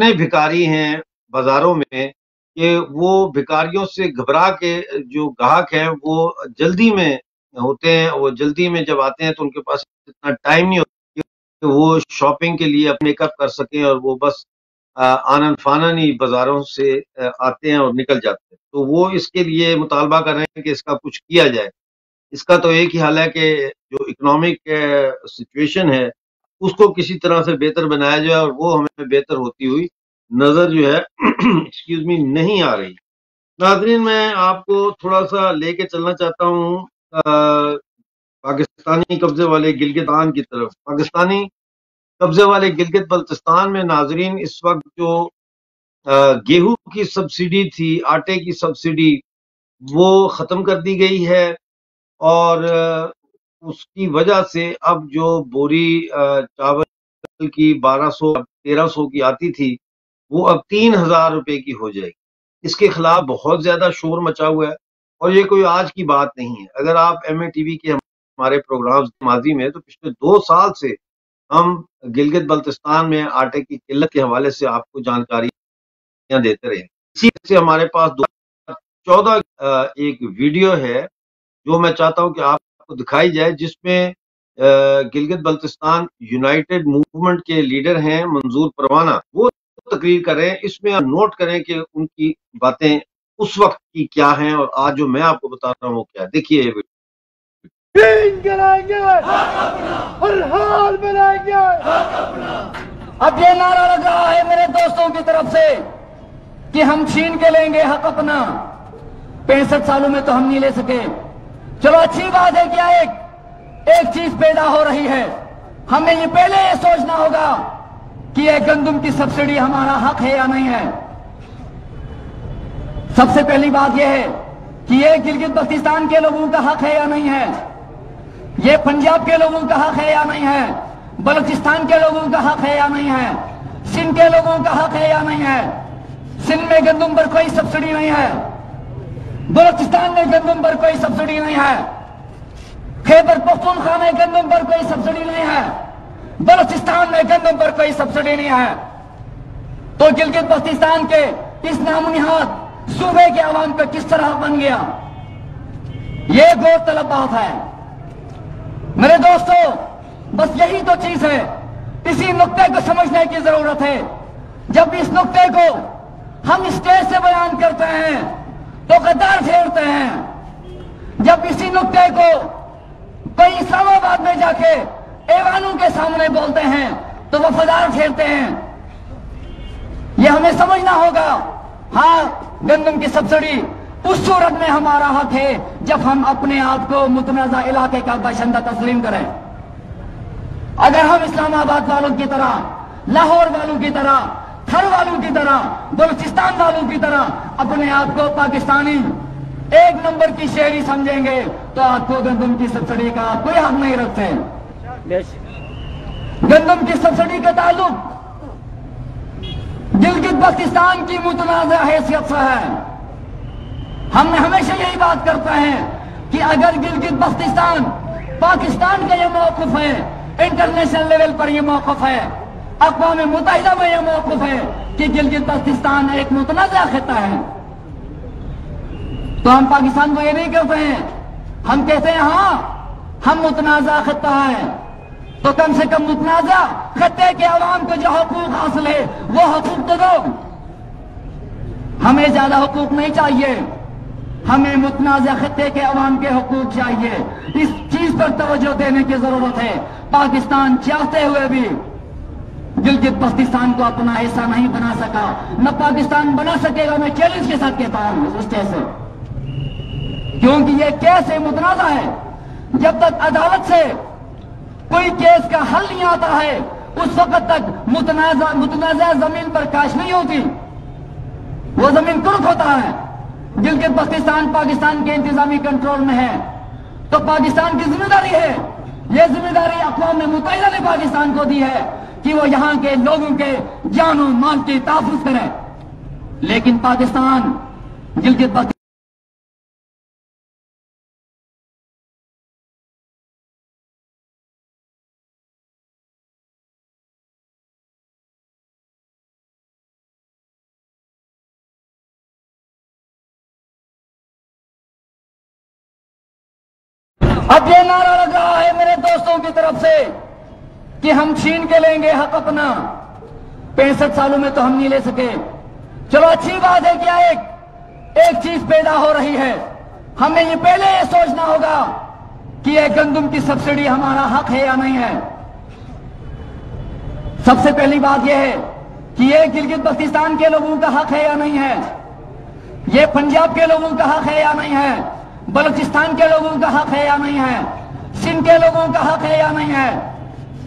اتنے भिखारी हैं बाजारों में کہ وہ भिखारियों سے گھبرا کے جو گاہک ہیں وہ جلدی میں ہوتے ہیں، وہ جلدی میں جب آتے ہیں تو ان کے پاس اتنا ٹائم نہیں ہوتا کہ وہ شاپنگ کے لیے اپنے میک اپ کر سکیں، اور وہ بس آنن فانن ہی بازاروں سے آتے ہیں اور نکل جاتے ہیں۔ تو وہ اس کے لیے مطالبہ کر رہے ہیں کہ اس کا کچھ کیا جائے۔ اس کا تو ایک ہی حل ہے کہ جو اکنامک سچویشن ہے اس کو کسی طرح سے بہتر بنایا جائے، اور وہ ہمیں بہتر ہوتی ہوئی نظر جو ہے ایکسکیوز می نہیں آ رہی۔ ناظرین، میں آپ کو تھوڑا سا لے کے چلنا چاہتا ہوں پاکستانی قبضے والے گلگتان کی طرف۔ پاکستانی قبضے والے گلگت بلتستان میں ناظرین اس وقت جو گیہوں کی سبسڈی تھی، آٹے کی سبسڈی، وہ ختم کر دی گئی ہے، اور اس کی وجہ سے اب جو بوری چاول کی 1200-1300 کی آتی تھی وہ اب 3000 روپے کی ہو جائے گی۔ اس کے خلاف بہت زیادہ شور مچا ہوا ہے، اور یہ کوئی آج کی بات نہیں ہے۔ اگر آپ ایم اے ٹی وی کے ہمارے پروگرامز ماضی میں، تو پچھلے 2 سال سے ہم گلگت بلتستان میں آٹے کی قلت کے حوالے سے آپ کو جانکاریاں دیتے رہے۔ اسی سے ہمارے پاس 2014 ایک ویڈیو ہے جو میں چاہتا ہوں کہ آپ کو دکھائی جائے، جس میں گلگت بلتستان یونائٹڈ موومنٹ کے لیڈر ہیں منظور پروانہ، وہ تقریر کریں۔ اس میں آپ نوٹ کریں کہ ان کی باتیں اس وقت کی کیا ہیں اور آج جو میں آپ کو بتا رہا ہوں وہ کیا ہے۔ دیکھیے یہ ویڈیو۔ کریں گے ہر حال بنائیں گے۔ اب یہ نعرہ لگ رہا ہے میرے دوستوں کی طرف سے کہ ہم چھین کے لیں گے حق اپنا۔ 65 سالوں میں تو ہم نہیں لے سکے، چلو اچھی بات ہے کیا ایک چیز پیدا ہو رہی ہے۔ ہمیں یہ پہلے یہ سوچنا ہوگا کہ یہ گندم کی سبسڈی ہمارا حق ہے یا نہیں ہے۔ سب سے پہلی بات یہ ہے کہ یہ گلگت بلتستان کے لوگوں کا حق ہے یا نہیں ہے، یہ پنجاب کے لوگوں کا حق ہے یا نہیں ہے، بلوچستان کے لوگوں کا حق ہے یا نہیں ہے، سندھ کے لوگوں کا حق ہے یا نہیں ہے۔ سندھ میں گندم پر کوئی سبسڈی نہیں ہے، بلوچستان میں گندم پر کوئی سبسڈی نہیں ہے، خیبر پختونخوا میں گندم پر کوئی سبسڈی نہیں ہے، بلوچستان میں گندم پر کوئی سبسڈی نہیں ہے۔ تو گلگت بلتستان کے اس نام نہاد صوبے کے عوام کا کس طرح بن گیا، یہ غور طلب بات ہے میرے دوستو۔ بس یہی تو چیز ہے، اسی نقطے کو سمجھنے کی ضرورت ہے۔ جب اس نقطے کو ہم اسٹیج سے بیان کرتے ہیں تو غدار پھیرتے ہیں، جب اسی نقطے کو کوئی اسلام آباد میں جا کے ایوانوں کے سامنے بولتے ہیں تو وفادار پھیرتے ہیں۔ یہ ہمیں سمجھنا ہوگا، ہاں گندم کی سبسڈی اس صورت میں ہمارا حق ہے جب ہم اپنے آپ کو متنازع علاقے کا باشندہ تسلیم کریں۔ اگر ہم اسلام آباد والوں کی طرح، لاہور والوں کی طرح، تھر والوں کی طرح، بلوچستان والوں کی طرح اپنے آپ کو پاکستانی 1 نمبر کی شہری سمجھیں گے تو آپ کو گندم کی سبسڈی کا کوئی حق نہیں رکھتے۔ گندم کی سبسڈی کا تعلق گلگت بلتستان کی متنازع حیثیت سے ہے۔ ہم ہمیشہ یہی بات کرتے ہیں کہ اگر گلگت بلتستان پاکستان کا یہ موقف ہے، انٹرنیشنل لیول پر یہ موقف ہے، اقوام متحدہ میں یہ موقف ہے کہ گلگت بلتستان ایک متنازع خطہ ہے، تو ہم پاکستان کو یہ نہیں کہتے ہیں، ہم کہتے ہیں ہاں ہم متنازع خطہ ہیں، تو کم سے کم متنازع خطے کے عوام کو جو حقوق حاصل ہے وہ حقوق تو دو۔ ہمیں زیادہ حقوق نہیں چاہیے، ہمیں متنازع خطے کے عوام کے حقوق چاہیے۔ اس چیز پر توجہ دینے کی ضرورت ہے۔ پاکستان چاہتے ہوئے بھی گلگت بلتستان کو اپنا حصہ نہیں بنا سکا، نہ پاکستان بنا سکے گا۔ میں چیلنج کے ساتھ کہتا ہوں اس اسٹیج سے، کیونکہ یہ کیس متنازع ہے۔ جب تک عدالت سے کوئی کیس کا حل نہیں آتا ہے اس وقت تک متنازع زمین پر کاش نہیں ہوتی، وہ زمین ترک ہوتا ہے۔ گلگت بلتستان پاکستان کے انتظامی کنٹرول میں ہے، تو پاکستان کی ذمہ داری ہے، یہ ذمہ داری اقوام متحدہ نے پاکستان کو دی ہے کہ وہ یہاں کے لوگوں کے جان و مال کی تحفظ کرے۔ لیکن پاکستان گلگت بلتستان اب یہ نعرہ لگ رہا ہے میرے دوستوں کی طرف سے کہ ہم چھین کے لیں گے حق اپنا، 65 سالوں میں تو ہم نہیں لے سکے. چلو اچھی بات ہے کیا ایک چیز پیدا ہو رہی ہے. ہمیں یہ پہلے یہ سوچنا ہوگا کہ یہ گندم کی سبسڈی ہمارا حق ہے یا نہیں ہے. سب سے پہلی بات یہ ہے کہ یہ گلگت بلتستان کے لوگوں کا حق ہے یا نہیں ہے، یہ پنجاب کے لوگوں کا حق ہے یا نہیں ہے، بلوچستان کے لوگوں کا حق ہے یا نہیں ہے، سندھ کے لوگوں کا حق ہے یا نہیں ہے.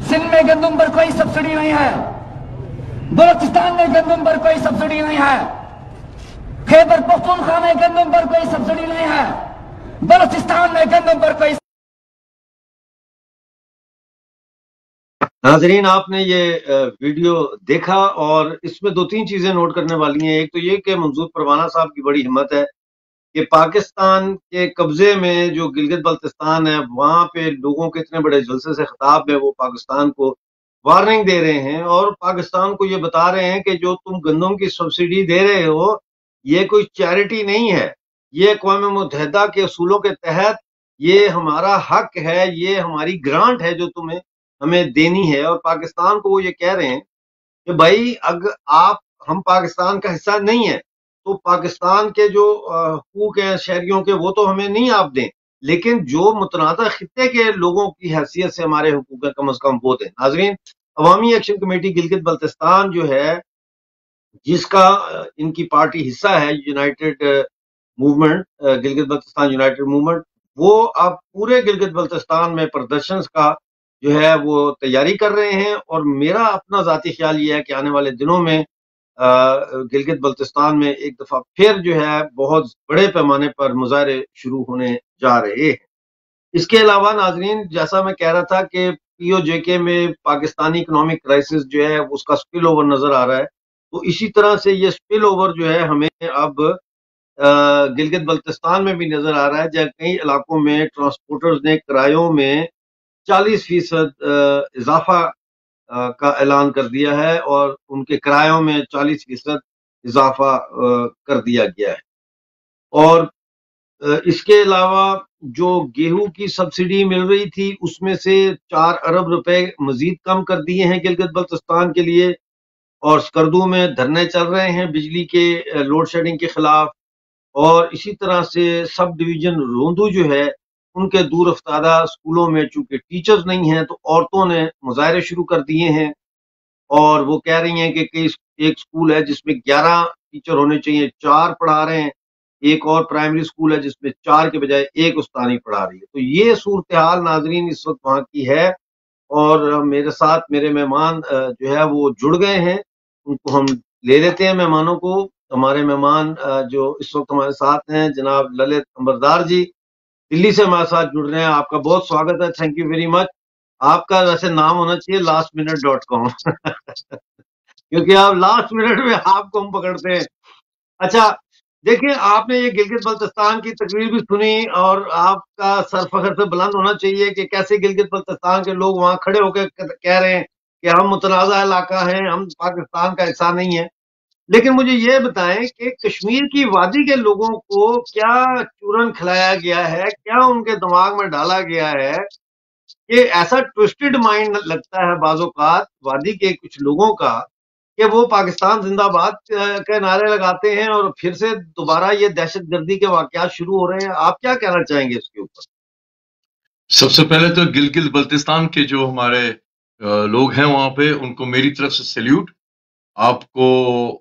سندھ میں گندم پر کوئی سبسڈی نہیں ہے، بلوچستان میں گندم پر کوئی سبسڈی نہیں ہے، خیبر پختونخوا میں گندم پر کوئی سبسڈی نہیں ہے، بلوچستان میں گندم پر کوئی. ناظرین، آپ نے یہ ویڈیو دیکھا اور اس میں 2-3 چیزیں نوٹ کرنے والی ہیں. ایک تو یہ کہ منظور پروانہ صاحب کی بڑی ہمت ہے کہ پاکستان کے قبضے میں جو گلگت بلتستان ہے وہاں پہ لوگوں کے اتنے بڑے جلسے سے خطاب میں وہ پاکستان کو وارننگ دے رہے ہیں اور پاکستان کو یہ بتا رہے ہیں کہ جو تم گندم کی سبسڈی دے رہے ہو یہ کوئی چیریٹی نہیں ہے، یہ اقوام متحدہ کے اصولوں کے تحت یہ ہمارا حق ہے، یہ ہماری گرانٹ ہے جو تمہیں ہمیں دینی ہے. اور پاکستان کو وہ یہ کہہ رہے ہیں کہ بھائی اگر ہم پاکستان کا حصہ نہیں ہیں تو پاکستان کے جو حقوق ہیں شہریوں کے وہ تو ہمیں نہیں آپ دیں، لیکن جو متنازع خطے کے لوگوں کی حیثیت سے ہمارے حقوق کم از کم وہ دیں. ناظرین، عوامی ایکشن کمیٹی گلگت بلتستان جو ہے جس کا ان کی پارٹی حصہ ہے United movement, Gilgit Baltistan United movement, وہ اب پورے گلگت بلتستان میں پردرشنز کا جو ہے وہ تیاری کر رہے ہیں. اور میرا اپنا ذاتی خیال یہ ہے کہ آنے والے دنوں میں گلگت بلتستان میں ایک دفعہ پھر جو ہے بہت بڑے پیمانے پر مظاہرے شروع ہونے جا رہے ہیں. اس کے علاوہ ناظرین، جیسا میں کہہ رہا تھا کہ پی او جے کے میں پاکستانی اکنامک کرائسس جو ہے اس کا سپل اوور نظر آ رہا ہے، تو اسی طرح سے یہ سپل اوور جو ہے ہمیں اب گلگت بلتستان میں بھی نظر آ رہا ہے، جہاں کئی علاقوں میں ٹرانسپورٹرز نے کرایوں میں 40% اضافہ کا اعلان کر دیا ہے اور ان کے کرایوں میں 40% اضافہ کر دیا گیا ہے. اور اس کے علاوہ جو گیہوں کی سبسڈی مل رہی تھی اس میں سے 4 ارب روپے مزید کم کر دیے ہیں گلگت بلتستان کے لیے. اور سکردو میں دھرنے چل رہے ہیں بجلی کے لوڈ شیڈنگ کے خلاف. اور اسی طرح سے سب ڈویژن روندو جو ہے ان کے دور افتادہ اسکولوں میں چونکہ ٹیچرز نہیں ہیں تو عورتوں نے مظاہرے شروع کر دیے ہیں اور وہ کہہ رہی ہیں کہ ایک اسکول ہے جس میں 11 ٹیچر ہونے چاہیے، 4 پڑھا رہے ہیں. ایک اور پرائمری اسکول ہے جس میں 4 کے بجائے 1 استانی پڑھا رہی ہے. تو یہ صورتحال ناظرین اس وقت وہاں کی ہے. اور میرے ساتھ میرے مہمان جو ہے وہ جڑ گئے ہیں، ان کو ہم لے لیتے ہیں مہمانوں کو. ہمارے مہمان جو اس وقت ہمارے ساتھ ہیں جناب للت امبردار جی دلی سے ہمارے ساتھ جڑ رہے ہیں. آپ کا بہت سواگت ہے، تھینک یو ویری مچ. آپ کا ویسے نام ہونا چاہیے lastminute.com کیونکہ آپ لاسٹ منٹ میں آپ کو ہم پکڑتے ہیں. اچھا دیکھیں، آپ نے یہ گلگت بلتستان کی تقریر بھی سنی اور آپ کا سر فخر سے بلند ہونا چاہیے کہ کیسے گلگت بلتستان کے لوگ وہاں کھڑے ہو کے کہہ رہے ہیں کہ ہم متنازع علاقہ ہیں، ہم پاکستان کا حصہ نہیں ہیں. لیکن مجھے یہ بتائیں کہ کشمیر کی وادی کے لوگوں کو کیا چورن کھلایا گیا ہے، کیا ان کے دماغ میں ڈالا گیا ہے کہ ایسا ٹوسٹڈ مائنڈ لگتا ہے بعض اوقات وادی کے کچھ لوگوں کا کہ وہ پاکستان زندہ باد کے نعرے لگاتے ہیں اور پھر سے دوبارہ یہ دہشت گردی کے واقعات شروع ہو رہے ہیں. آپ کیا کہنا چاہیں گے اس کے اوپر؟ سب سے پہلے تو گلگت بلتستان کے جو ہمارے لوگ ہیں وہاں پہ ان کو میری طرف سے سیلیوٹ. آپ کو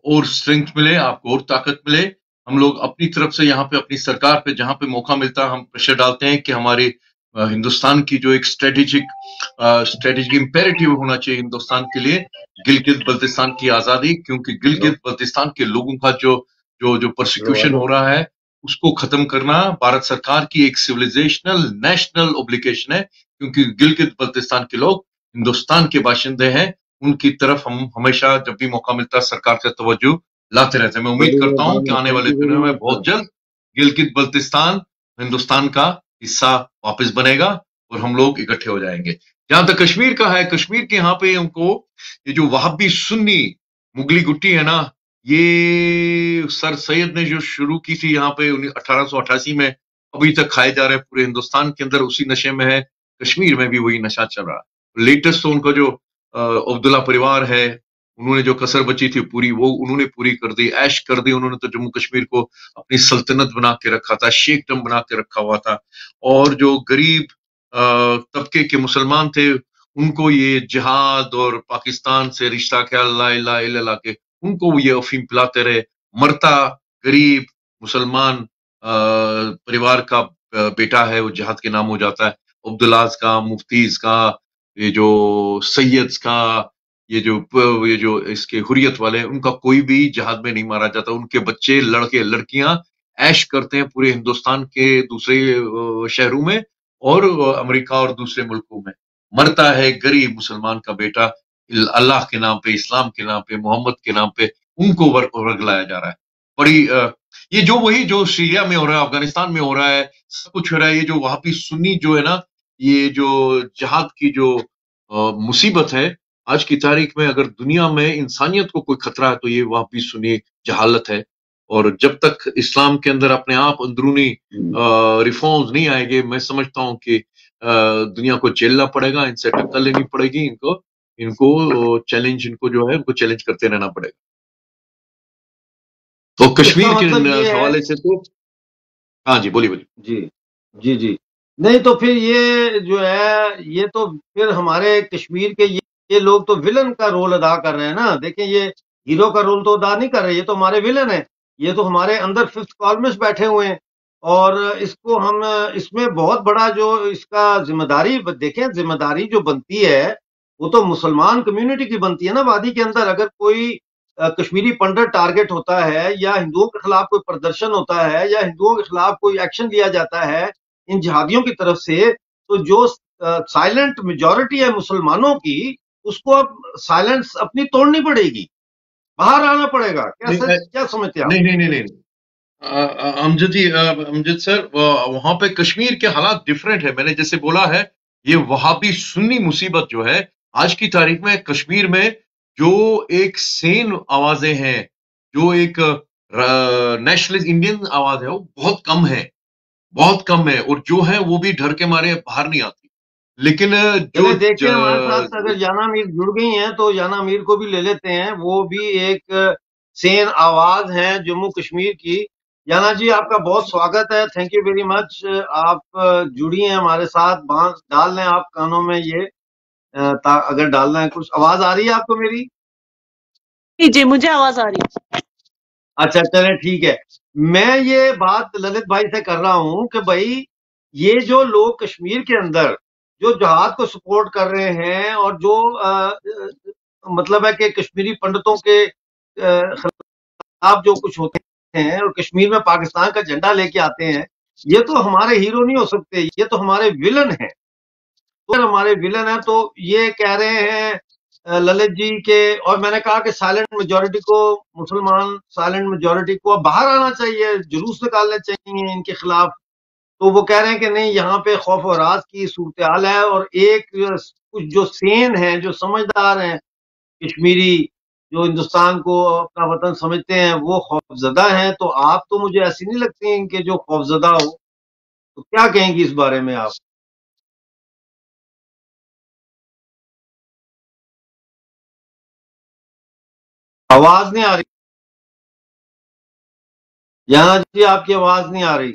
اور اسٹرینتھ ملے، آپ کو اور طاقت ملے. ہم لوگ اپنی طرف سے یہاں پہ اپنی سرکار پہ جہاں پہ موقع ملتا ہے ہم پریشر ڈالتے ہیں کہ ہماری ہندوستان کی جو ایک اسٹریٹجک امپیریٹیو ہونا چاہیے ہندوستان کے لیے گلگت بلتستان کی آزادی، کیونکہ گلگت بلتستان کے لوگوں کا جو پرسیکیوشن ہو رہا ہے اس کو ختم کرنا بھارت سرکار کی ایک سویلائزیشنل نیشنل اوبلیگیشن ہے. کیونکہ گلگت بلتستان کے لوگ ہندوستان کے باشندے ہیں، ان کی طرف ہم ہمیشہ جب بھی موقع ملتا ہے سرکار کا توجہ لاتے رہتے ہیں. میں امید کرتا ہوں کہ آنے والے دنوں میں بہت جلد گلگت بلتستان ہندوستان کا حصہ واپس بنے گا اور ہم لوگ اکٹھے ہو جائیں گے. جہاں تک کشمیر کا ہے، کشمیر کے یہاں پہ ان کو یہ جو وہابی سنی مغلی گٹی ہے نا، یہ سر سید نے جو شروع کی تھی یہاں پہ 1888 میں अभी तक खाए जा रहे हैं पूरे हिंदुस्तान के अंदर, उसी नशे में है, कश्मीर में भी वही नशा चल रहा है। लेटेस्ट तो उनका जो अब्दुल्ला परिवार है, उन्होंने जो कसर बची थी पूरी वो उन्होंने पूरी कर दी, ऐश कर दी उन्होंने। तो जम्मू कश्मीर को अपनी सल्तनत बना के रखा था, शेखडम बना के रखा हुआ था, और जो गरीब तबके के मुसलमान थे उनको ये जिहाद और पाकिस्तान से रिश्ता ख्याल ला इलाहा इल्लल्लाह के उनको ये अफीम पिलाते रहे। मरता गरीब मुसलमान परिवार का बेटा है वो जिहाद के नाम हो जाता है। अब्दुल्लाज का, मुफ्तीज का, ये जो सैयद का, ये जो इसके हुर्रियत वाले हैं, उनका कोई भी जिहाद में नहीं मारा जाता। उनके बच्चे, लड़के लड़कियां ऐश करते हैं पूरे हिंदुस्तान के दूसरे शहरों में और अमेरिका और दूसरे मुल्कों में। मरता है गरीब मुसलमान का बेटा अल्लाह के नाम पे, इस्लाम के नाम पे, मोहम्मद के नाम पे, उनको वर्गलाया जा रहा है। बड़ी ये जो वही जो सीरिया में हो रहा है, अफगानिस्तान में हो रहा है, सब कुछ हो रहा है। ये जो वहां भी सुन्नी जो है ना, ये जो जिहाद की जो मुसीबत है आज की तारीख में, अगर दुनिया में इंसानियत को कोई खतरा है तो ये वहां भी सुन्नी जहालत है। और जब तक इस्लाम के अंदर अपने आप अंदरूनी रिफॉर्म्स नहीं आएंगे, मैं समझता हूं कि दुनिया को झेलना पड़ेगा, इनसे टक्कर लेनी पड़ेगी, इनको चैलेंज, इनको जो है उनको चैलेंज करते रहना पड़ेगा। तो कश्मीर के हवाले से तो हाँ जी, बोलिए बोलिए। जी जी जी नहीं, तो फिर ये जो है, ये तो फिर हमारे कश्मीर के ये लोग तो विलन का रोल अदा कर रहे हैं ना। देखें, ये हीरो का रोल तो अदा नहीं कर रहे, ये तो हमारे विलन है। ये तो हमारे अंदर फिफ्थ कॉलमिस्ट बैठे हुए हैं, और इसको हम इसमें बहुत बड़ा जो इसका जिम्मेदारी देखें, जिम्मेदारी जो बनती है वो तो मुसलमान कम्युनिटी की बनती है ना। वादी के अंदर अगर कोई कश्मीरी पंडित टारगेट होता है, या हिंदुओं के खिलाफ कोई प्रदर्शन होता है, या हिंदुओं के खिलाफ कोई एक्शन लिया जाता है इन जिहादियों की तरफ से, तो जो साइलेंट मेजॉरिटी है मुसलमानों की, उसको अब साइलेंस अपनी तोड़नी पड़ेगी, बाहर आना पड़ेगा। क्या समझते हैं आप? नहीं अमजद सर, वहां पे कश्मीर के हालात डिफरेंट है। मैंने जैसे बोला है, ये वहाबी सुन्नी मुसीबत जो है आज की तारीख में कश्मीर में, जो एक सेन आवाजें हैं, जो एक नेशनलिस्ट इंडियन आवाज है, वो बहुत कम है, बहुत कम है, और जो है वो भी डर के मारे बाहर नहीं आती। लेकिन जो देखिए, हमारे साथ अगर याना मीर जुड़ गई हैं तो याना मीर को भी ले लेते हैं, वो भी एक सेन आवाज है जम्मू कश्मीर की। याना जी, आपका बहुत स्वागत है, थैंक यू वेरी मच। आप जुड़ी हैं हमारे साथ, बांस डाल लें आप कानों में ये, अगर डालना है कुछ। आवाज आ रही है आपको मेरी? जी, मुझे आवाज आ रही है। अच्छा, चलें, ठीक है। मैं ये बात ललित भाई से कर रहा हूं कि भाई, ये जो लोग कश्मीर के अंदर जो जिहाद को सपोर्ट कर रहे हैं, और जो मतलब है कि कश्मीरी पंडितों के खिलाफ जो कुछ होते हैं और कश्मीर में पाकिस्तान का झंडा लेके आते हैं, ये तो हमारे हीरो नहीं हो सकते, ये तो हमारे विलन हैं। तो हमारे विलन है, तो ये कह रहे हैं ललित जी के, और मैंने कहा कि साइलेंट मेजॉरिटी को, मुसलमान साइलेंट मेजॉरिटी को बाहर आना चाहिए, जुलूस निकालने चाहिए इनके खिलाफ। तो वो कह रहे हैं कि नहीं, यहाँ पे खौफ और राज की सूरत हाल है, और एक कुछ जो सेन हैं, जो समझदार हैं कश्मीरी, जो हिंदुस्तान को अपना वतन समझते हैं, वो खौफजदा हैं। तो आप तो मुझे ऐसी नहीं लगती हैं कि जो खौफजदा हो। तो क्या कहेंगी इस बारे में आप? आवाज नहीं आ रही यहाँ जी, आपकी आवाज नहीं आ रही।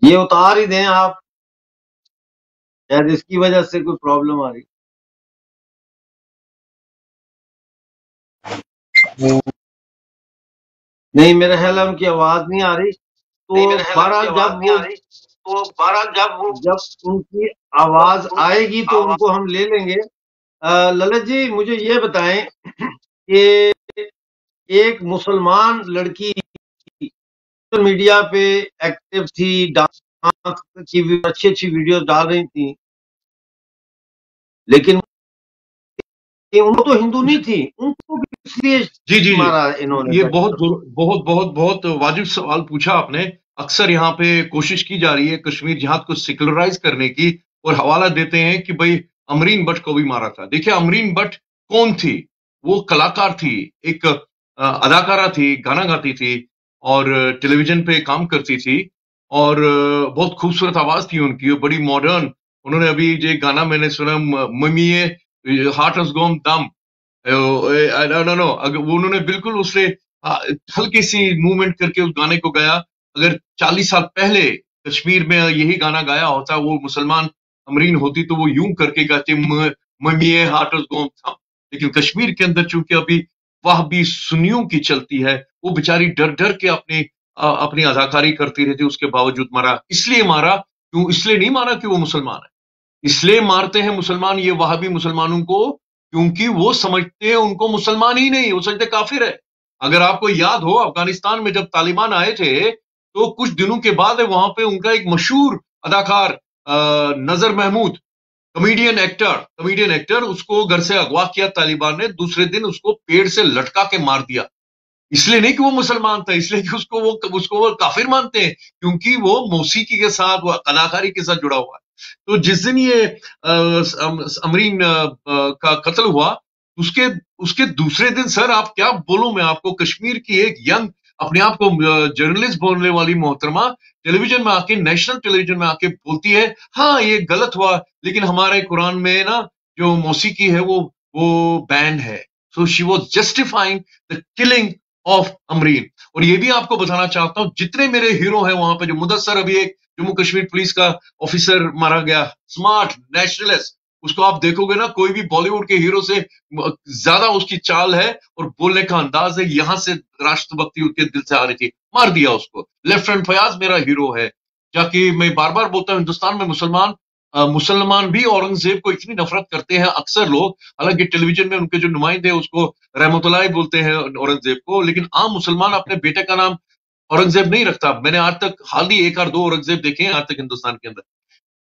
ये उतार ही दें आप, शायद इसकी वजह से कोई प्रॉब्लम आ रही। नहीं, मेरे ख्याल है उनकी आवाज नहीं आ रही। तो बहरहाल जब उनकी आवाज आएगी तो उनको हम ले लेंगे। ललित जी, मुझे ये बताएं कि एक मुसलमान लड़की सोशल मीडिया पे एक्टिव थी, डांस की अच्छी अच्छी वीडियो डाल रही थी, लेकिन उनको तो हिंदू नहीं थी, उनको इसलिए जी मारा इन्होंने। ये बहुत वाजिब सवाल पूछा आपने। अक्सर यहाँ पे कोशिश की जा रही है कश्मीर जिहाद को सेकुलराइज करने की, और हवाला देते हैं कि भाई अमरीन भट्ट को भी मारा था। देखिए अमरीन भट्ट कौन थी? वो कलाकार थी, एक अदाकारा थी, गाना गाती थी और टेलीविजन पे काम करती थी और बहुत खूबसूरत आवाज थी उनकी, बड़ी मॉडर्न। उन्होंने अभी जो एक गाना मैंने सुना, ममिए हार्ट हस गॉन दम, नो उन्होंने बिल्कुल उससे हल्की सी मूवमेंट करके उस गाने को गाया। अगर 40 साल पहले कश्मीर में यही गाना गाया होता, वो मुसलमान अमरीन होती तो वो यूं करके गाते ममिए हार्ट हस गॉन दम। लेकिन कश्मीर के अंदर चूंकि अभी वहाबी सुन्नियों की चलती है, वो बेचारी डर डर के अपनी अदाकारी करती रहती, उसके बावजूद मारा। इसलिए मारा क्यों? इसलिए नहीं मारा कि वो मुसलमान है, इसलिए मारते हैं मुसलमान ये वहाबी मुसलमानों को क्योंकि वो समझते हैं उनको मुसलमान ही नहीं, वो समझते काफिर है। अगर आपको याद हो, अफगानिस्तान में जब तालिबान आए थे तो कुछ दिनों के बाद वहां पे उनका एक मशहूर अदाकार नजर महमूद, कॉमेडियन एक्टर, उसको घर से अगवा किया तालिबान ने, दूसरे दिन उसको पेड़ से लटका के मार दिया। इसलिए नहीं कि वो मुसलमान था, इसलिए कि उसको वो काफिर मानते हैं क्योंकि वो मौसीकी के साथ, वो कलाकारी के साथ जुड़ा हुआ है। तो जिस दिन ये अमरीन का कत्ल हुआ, उसके दूसरे दिन, सर आप क्या बोलूं मैं आपको, कश्मीर की एक यंग अपने आप को जर्नलिस्ट बोलने वाली मोहतरमा टेलीविजन में आके, नेशनल टेलीविजन में आके बोलती है हाँ ये गलत हुआ, लेकिन हमारे कुरान में ना जो मौसीकी है वो बैन है। So she was justifying the killing of Amreen. और ये भी आपको बताना चाहता हूं, जितने मेरे हीरो हैं वहां पे, जो मुदस्सर अभी एक जम्मू कश्मीर पुलिस का ऑफिसर मारा गया, स्मार्ट नेशनलिस्ट, उसको आप देखोगे ना, कोई भी बॉलीवुड के हीरो से ज्यादा उसकी चाल है और बोलने का अंदाज है, यहां से राष्ट्रभक्ति उसके दिल से आ रही थी, मार दिया उसको। लेफ्टिनेंट फयाज मेरा हीरो है, जाकि मैं बार बार बोलता हूं, हिंदुस्तान में मुसलमान भी औरंगजेब को इतनी नफरत करते हैं अक्सर लोग, हालांकि टेलीविजन में उनके जो नुमाइंदे उसको रहमतुल्लाह बोलते हैं औरंगजेब को, लेकिन आम मुसलमान अपने बेटे का नाम औरंगजेब नहीं रखता। मैंने आज तक हाल ही 1 और 2 औरंगजेब देखे हैं आज तक हिंदुस्तान के अंदर।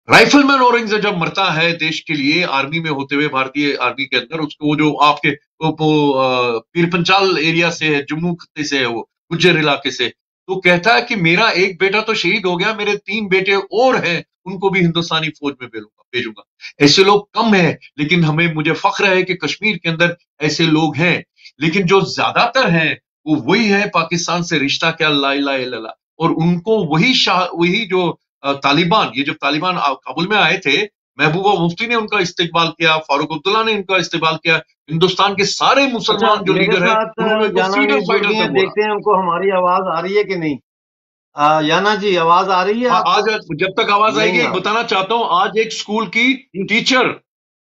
राइफलमैन औरंगजेब जब मरता है देश के लिए आर्मी में होते हुए, भारतीय आर्मी के अंदर, उसको वो जो आपके पीर पंचाल एरिया से है, जम्मू खत्ते से है, वो गुज्जर इलाके से, तो कहता है कि मेरा एक बेटा तो शहीद हो गया, मेरे 3 बेटे और हैं, उनको भी हिंदुस्तानी फौज में भेजूंगा। ऐसे लोग कम हैं, लेकिन मुझे फख्र है कि कश्मीर के अंदर ऐसे लोग हैं। लेकिन जो ज्यादातर हैं वो वही है पाकिस्तान से रिश्ता क्या, ला इलाहा इल्लल्लाह, और उनको वही जो तालिबान, ये जब तालिबान काबुल में आए थे, महबूबा मुफ्ती ने उनका इस्तेकबाल किया, फारूक अब्दुल्ला ने उनका इस्तेकबाल किया, हिंदुस्तान के सारे मुसलमान जो लीडर है उन्होंने देखते हैं हमको हमारी आवाज आ रही है कि नहीं। याना जी आवाज आ रही है? आज जब तक आवाज आएगी बताना चाहता हूं, आज एक स्कूल की टीचर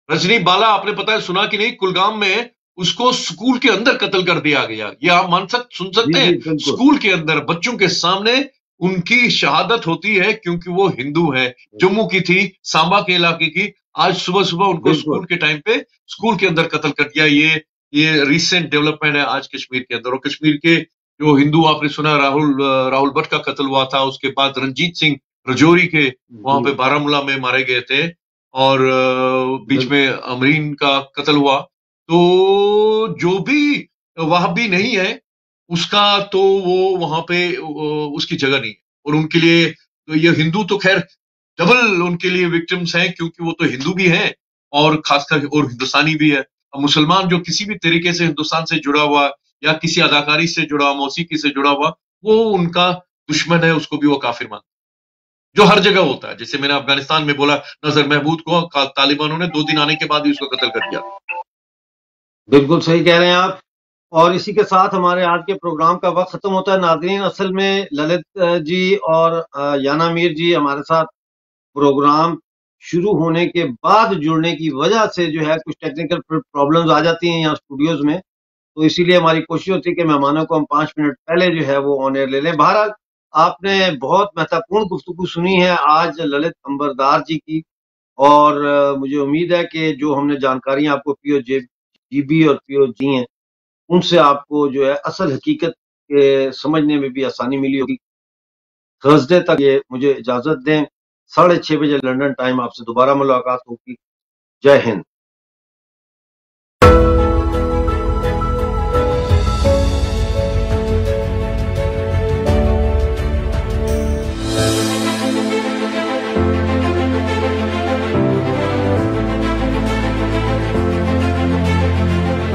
रजनी बाला, आपने पता है सुना कि नहीं, कुलगाम में उसको स्कूल के अंदर कत्ल कर दिया गया। ये आप सुन सकते हैं, स्कूल के अंदर बच्चों के सामने उनकी शहादत होती है क्योंकि वो हिंदू है। जम्मू की थी, सांबा के इलाके की, आज सुबह सुबह उनको स्कूल के टाइम पे स्कूल के अंदर कत्ल कर दिया। ये रिसेंट डेवलपमेंट है आज कश्मीर के अंदर। और कश्मीर के जो हिंदू, आपने सुना राहुल भट्ट का कत्ल हुआ था, उसके बाद रंजीत सिंह रजौरी के वहां पे बारामूला में मारे गए थे, और बीच में अमरीन का कत्ल हुआ। तो जो भी वहाबी नहीं है उसका तो वो वहां पे उसकी जगह नहीं है, और उनके लिए तो ये हिंदू तो खैर डबल उनके लिए विक्टिम्स हैं, क्योंकि वो तो हिंदू भी हैं और खासकर और हिंदुस्तानी भी है। अब मुसलमान जो किसी भी तरीके से हिंदुस्तान से जुड़ा हुआ या किसी अदाकारी से जुड़ा हुआ, मौसीकी से जुड़ा हुआ, वो उनका दुश्मन है, उसको भी वो काफिर मानते हैं, जो हर जगह होता है। जैसे मैंने अफगानिस्तान में बोला, नजर महमूद को तालिबानों ने 2 दिन आने के बाद ही उसको कत्ल कर दिया। बिल्कुल सही कह रहे हैं आप। और इसी के साथ हमारे आज के प्रोग्राम का वक्त खत्म होता है। नाज़रीन, असल में ललित जी और याना मीर जी हमारे साथ प्रोग्राम शुरू होने के बाद जुड़ने की वजह से जो है कुछ टेक्निकल प्रॉब्लम्स आ जाती हैं यहाँ स्टूडियोज में, तो इसीलिए हमारी कोशिश होती है कि मेहमानों को हम 5 मिनट पहले जो है वो ऑन एयर ले लें। बहरहाल आपने बहुत महत्वपूर्ण गुफ्तगू सुनी है आज ललित अंबरदार जी की, और मुझे उम्मीद है कि जो हमने जानकारियां आपको POJB और POG हैं उनसे आपको जो है असल हकीकत के समझने में भी आसानी मिली होगी। थर्सडे तक ये मुझे इजाजत दें, 6:30 बजे लंदन टाइम आपसे दोबारा मुलाकात होगी। जय हिंद।